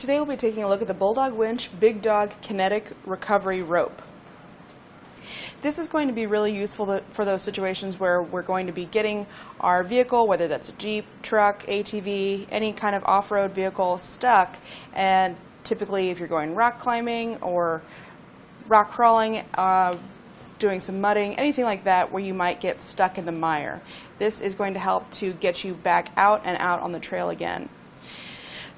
Today we'll be taking a look at the Bulldog Winch Big Dog Kinetic Recovery Rope. This is going to be really useful for those situations where we're going to be getting our vehicle, whether that's a Jeep, truck, ATV, any kind of off-road vehicle, stuck. And typically if you're going rock climbing or rock crawling, doing some mudding, anything like that where you might get stuck in the mire. This is going to help to get you back out and out on the trail again.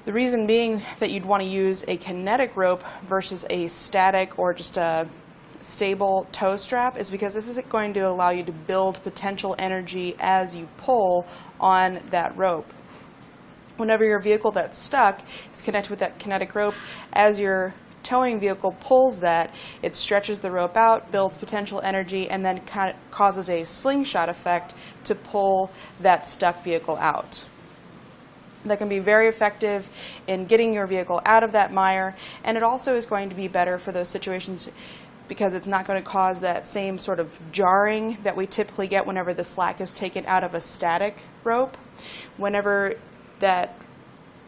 The reason being that you'd want to use a kinetic rope versus a static or just a stable tow strap is because this is going to allow you to build potential energy as you pull on that rope. Whenever your vehicle that's stuck is connected with that kinetic rope, as your towing vehicle pulls that, it stretches the rope out, builds potential energy, and then kind of causes a slingshot effect to pull that stuck vehicle out. That can be very effective in getting your vehicle out of that mire, and it also is going to be better for those situations because it's not going to cause that same sort of jarring that we typically get whenever the slack is taken out of a static rope. Whenever that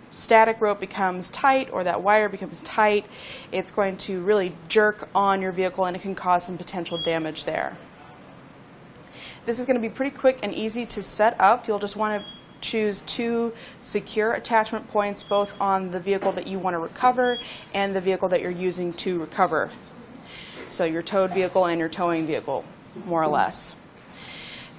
static rope becomes tight or that wire becomes tight, it's going to really jerk on your vehicle and it can cause some potential damage there. This is going to be pretty quick and easy to set up. You'll just want to choose two secure attachment points both on the vehicle that you want to recover and the vehicle that you're using to recover. So your towed vehicle and your towing vehicle, more or less.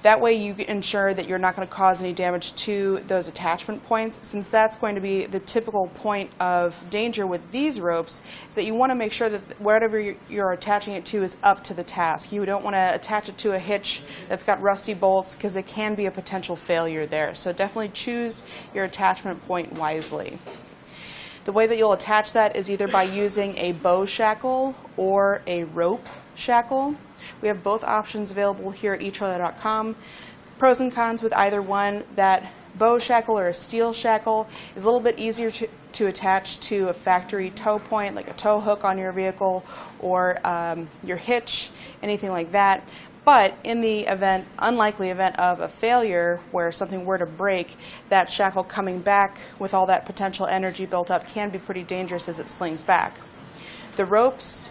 That way you ensure that you're not going to cause any damage to those attachment points, since that's going to be the typical point of danger with these ropes, is that you want to make sure that whatever you're attaching it to is up to the task. You don't want to attach it to a hitch that's got rusty bolts because it can be a potential failure there. So definitely choose your attachment point wisely. The way that you'll attach that is either by using a bow shackle or a rope shackle. We have both options available here at etrailer.com. Pros and cons with either one. That bow shackle or a steel shackle is a little bit easier to attach to a factory tow point, like a tow hook on your vehicle or your hitch, anything like that. But in the unlikely event of a failure where something were to break, that shackle coming back with all that potential energy built up can be pretty dangerous as it slings back. The ropes,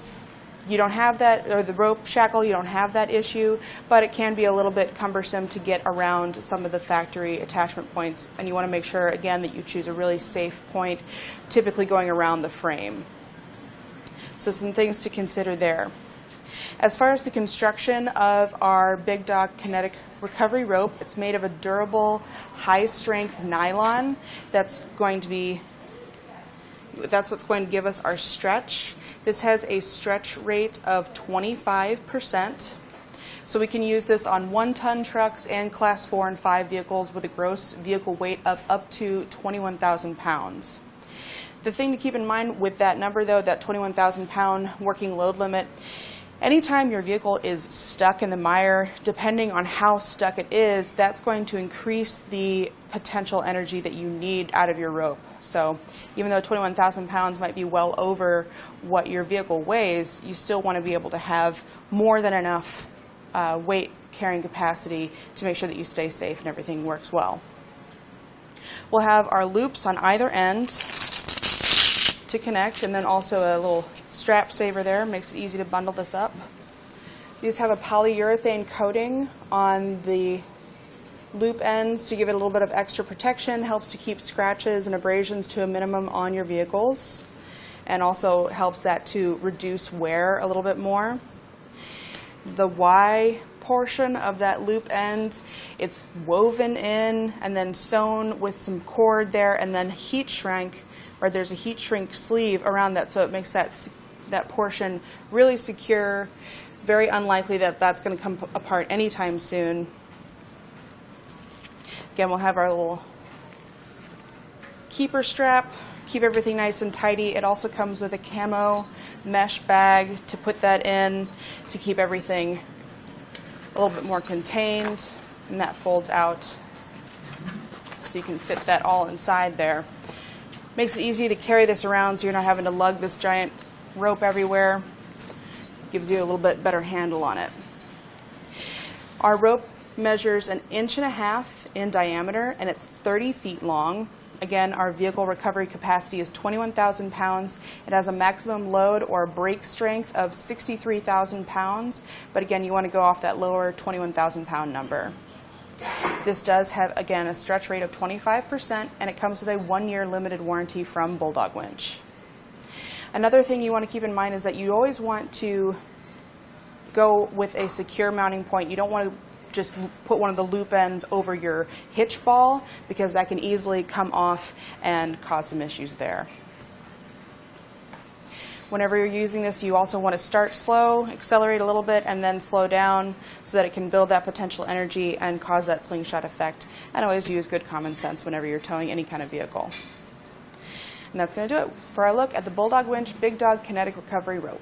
you don't have that, or the rope shackle, you don't have that issue, but it can be a little bit cumbersome to get around some of the factory attachment points, and you want to make sure, again, that you choose a really safe point, typically going around the frame. So some things to consider there. As far as the construction of our Big Dog Kinetic Recovery Rope, it's made of a durable, high-strength nylon that's what's going to give us our stretch. This has a stretch rate of 25%. So we can use this on 1-ton trucks and Class 4 and 5 vehicles with a gross vehicle weight of up to 21,000 pounds. The thing to keep in mind with that number, though, that 21,000 pound working load limit, anytime your vehicle is stuck in the mire, depending on how stuck it is, that's going to increase the potential energy that you need out of your rope. So even though 21,000 pounds might be well over what your vehicle weighs, you still want to be able to have more than enough weight carrying capacity to make sure that you stay safe and everything works well. We'll have our loops on either end to connect, and then also a little strap saver there, makes it easy to bundle this up. These have a polyurethane coating on the loop ends to give it a little bit of extra protection, helps to keep scratches and abrasions to a minimum on your vehicles, and also helps that to reduce wear a little bit more. The Y portion of that loop end, it's woven in and then sewn with some cord there, and then heat shrink, or there's a heat shrink sleeve around that, so it makes that portion really secure. Very unlikely that that's going to come apart anytime soon. Again, we'll have our little keeper strap, keep everything nice and tidy. It also comes with a camo mesh bag to put that in to keep everything a little bit more contained, and that folds out so you can fit that all inside there. Makes it easy to carry this around so you're not having to lug this giant rope everywhere. Gives you a little bit better handle on it. Our rope measures 1.5 inches in diameter, and it's 30 feet long. Again, our vehicle recovery capacity is 21,000 pounds. It has a maximum load or brake strength of 63,000 pounds, but again, you want to go off that lower 21,000 pound number. This does have, again, a stretch rate of 25%, and it comes with a 1-year limited warranty from Bulldog Winch. Another thing you want to keep in mind is that you always want to go with a secure mounting point. You don't want to just put one of the loop ends over your hitch ball, because that can easily come off and cause some issues there. Whenever you're using this, you also want to start slow, accelerate a little bit, and then slow down so that it can build that potential energy and cause that slingshot effect. And always use good common sense whenever you're towing any kind of vehicle. And that's going to do it for our look at the Bulldog Winch Big Dog Kinetic Recovery Rope.